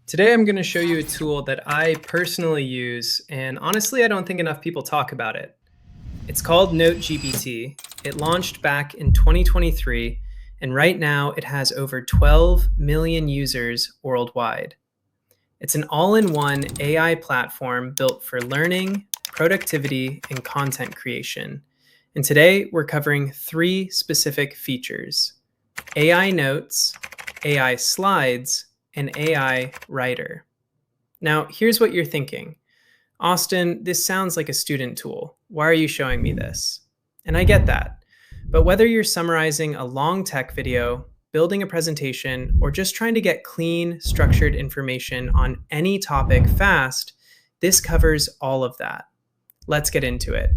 Today I'm going to show you a tool that I personally use, and honestly I don't think enough people talk about it. It's called NoteGPT. It launched back in 2023, and right now it has over 12 million users worldwide. It's an all-in-one AI platform built for learning, productivity, and content creation. And today we're covering 3 specific features: AI Notes, AI Slides, and AI Writer. Now, here's what you're thinking. Austin, this sounds like a student tool. Why are you showing me this? And I get that. But whether you're summarizing a long tech video, building a presentation, or just trying to get clean, structured information on any topic fast, this covers all of that. Let's get into it.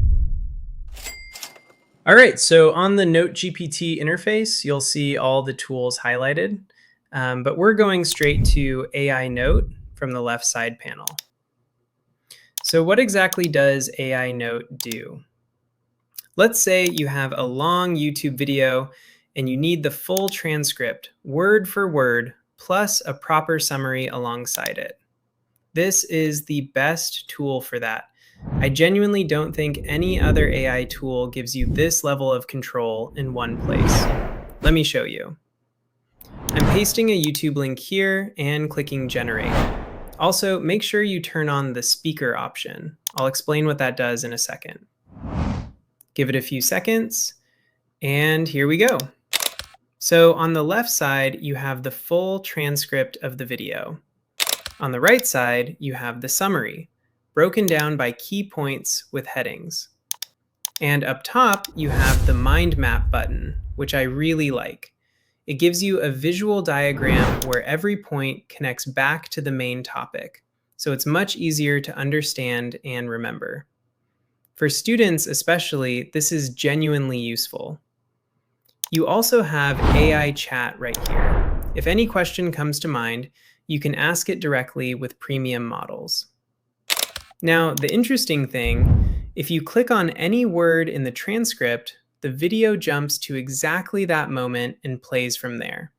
All right, so on the NoteGPT interface, you'll see all the tools highlighted, but we're going straight to AI Note from the left side panel. So what exactly does AI Note do? Let's say you have a long YouTube video and you need the full transcript, word for word, plus a proper summary alongside it. This is the best tool for that. I genuinely don't think any other AI tool gives you this level of control in one place. Let me show you. I'm pasting a YouTube link here and clicking generate. Also, make sure you turn on the speaker option. I'll explain what that does in a second. Give it a few seconds, and here we go. So on the left side, you have the full transcript of the video. On the right side, you have the summary, broken down by key points with headings. And up top, you have the mind map button, which I really like. It gives you a visual diagram where every point connects back to the main topic, so it's much easier to understand and remember. For students especially, this is genuinely useful. You also have AI chat right here. If any question comes to mind, you can ask it directly with premium models. Now, the interesting thing, if you click on any word in the transcript, the video jumps to exactly that moment and plays from there.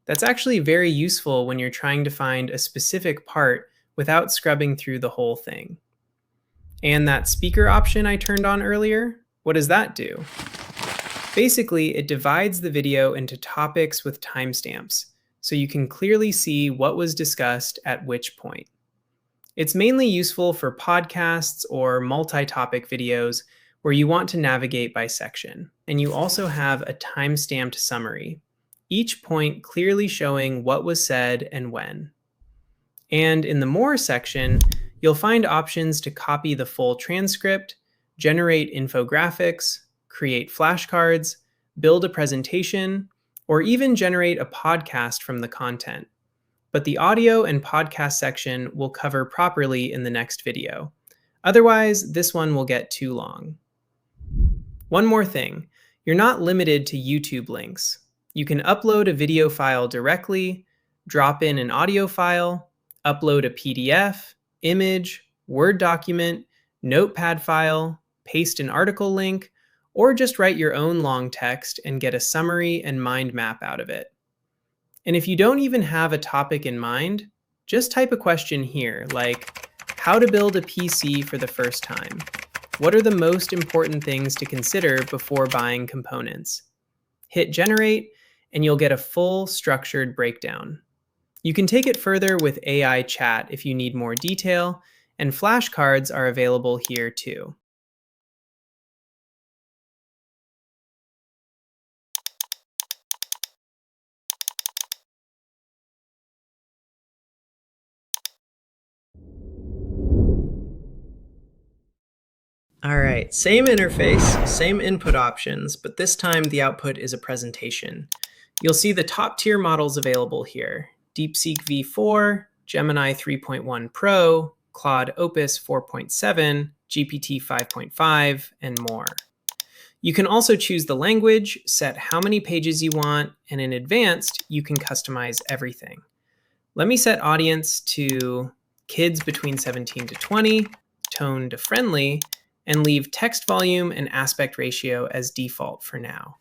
That's actually very useful when you're trying to find a specific part without scrubbing through the whole thing. And that speaker option I turned on earlier, what does that do? Basically, it divides the video into topics with timestamps, so you can clearly see what was discussed at which point. It's mainly useful for podcasts or multi-topic videos where you want to navigate by section. And you also have a time-stamped summary, each point clearly showing what was said and when. And in the More section, you'll find options to copy the full transcript, generate infographics, create flashcards, build a presentation, or even generate a podcast from the content. But the audio and podcast section will cover properly in the next video. Otherwise, this one will get too long. One more thing, you're not limited to YouTube links. You can upload a video file directly, drop in an audio file, upload a PDF, image, Word document, Notepad file, paste an article link, or just write your own long text and get a summary and mind map out of it. And if you don't even have a topic in mind, just type a question here, like how to build a PC for the first time. What are the most important things to consider before buying components? Hit generate, and you'll get a full structured breakdown. You can take it further with AI chat if you need more detail, and flashcards are available here too. All right, same interface, same input options, but this time the output is a presentation. You'll see the top tier models available here: DeepSeek V4, Gemini 3.1 Pro, Claude Opus 4.7, GPT 5.5, and more. You can also choose the language, set how many pages you want, and in advanced, you can customize everything. Let me set audience to kids between 17 to 20, tone to friendly, and leave text volume and aspect ratio as default for now.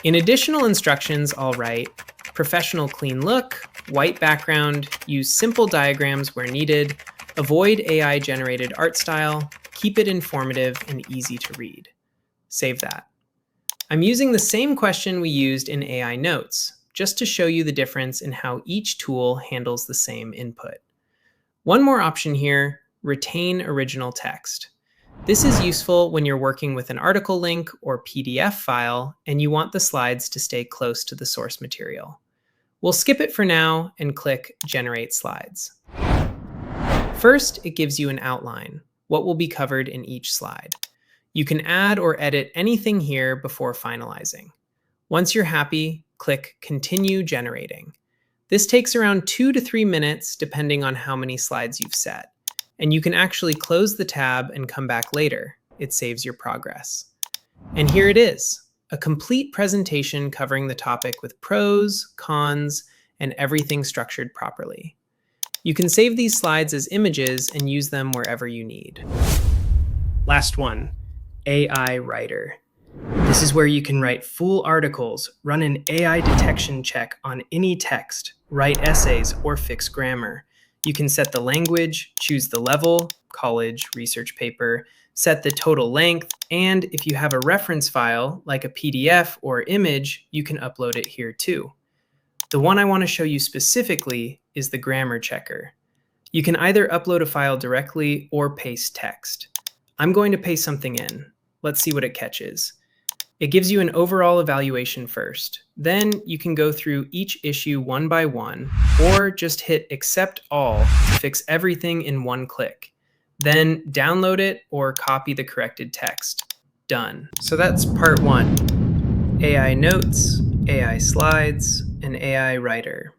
In additional instructions, I'll write professional clean look, white background, use simple diagrams where needed, avoid AI-generated art style, keep it informative and easy to read. Save that. I'm using the same question we used in AI Notes, just to show you the difference in how each tool handles the same input. One more option here, retain original text. This is useful when you're working with an article link or PDF file and you want the slides to stay close to the source material. We'll skip it for now and click Generate Slides. First, it gives you an outline, what will be covered in each slide. You can add or edit anything here before finalizing. Once you're happy, click Continue Generating. This takes around 2 to 3 minutes depending on how many slides you've set. And you can actually close the tab and come back later. It saves your progress. And here it is, a complete presentation covering the topic with pros, cons, and everything structured properly. You can save these slides as images and use them wherever you need. Last one, AI Writer. This is where you can write full articles, run an AI detection check on any text, write essays, or fix grammar. You can set the language, choose the level, college, research paper, set the total length, and if you have a reference file, like a PDF or image, you can upload it here too. The one I want to show you specifically is the grammar checker. You can either upload a file directly or paste text. I'm going to paste something in. Let's see what it catches. It gives you an overall evaluation first. Then you can go through each issue one by one, or just hit Accept All to fix everything in one click. Then download it or copy the corrected text. Done. So that's part 1. AI Notes, AI Slides, and AI Writer.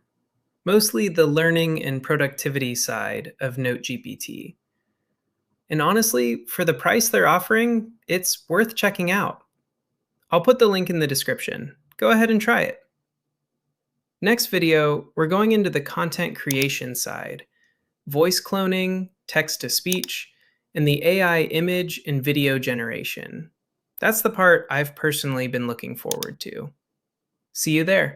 Mostly the learning and productivity side of NoteGPT. And honestly, for the price they're offering, it's worth checking out. I'll put the link in the description. Go ahead and try it. Next video, we're going into the content creation side, voice cloning, text-to-speech, and the AI image and video generation. That's the part I've personally been looking forward to. See you there.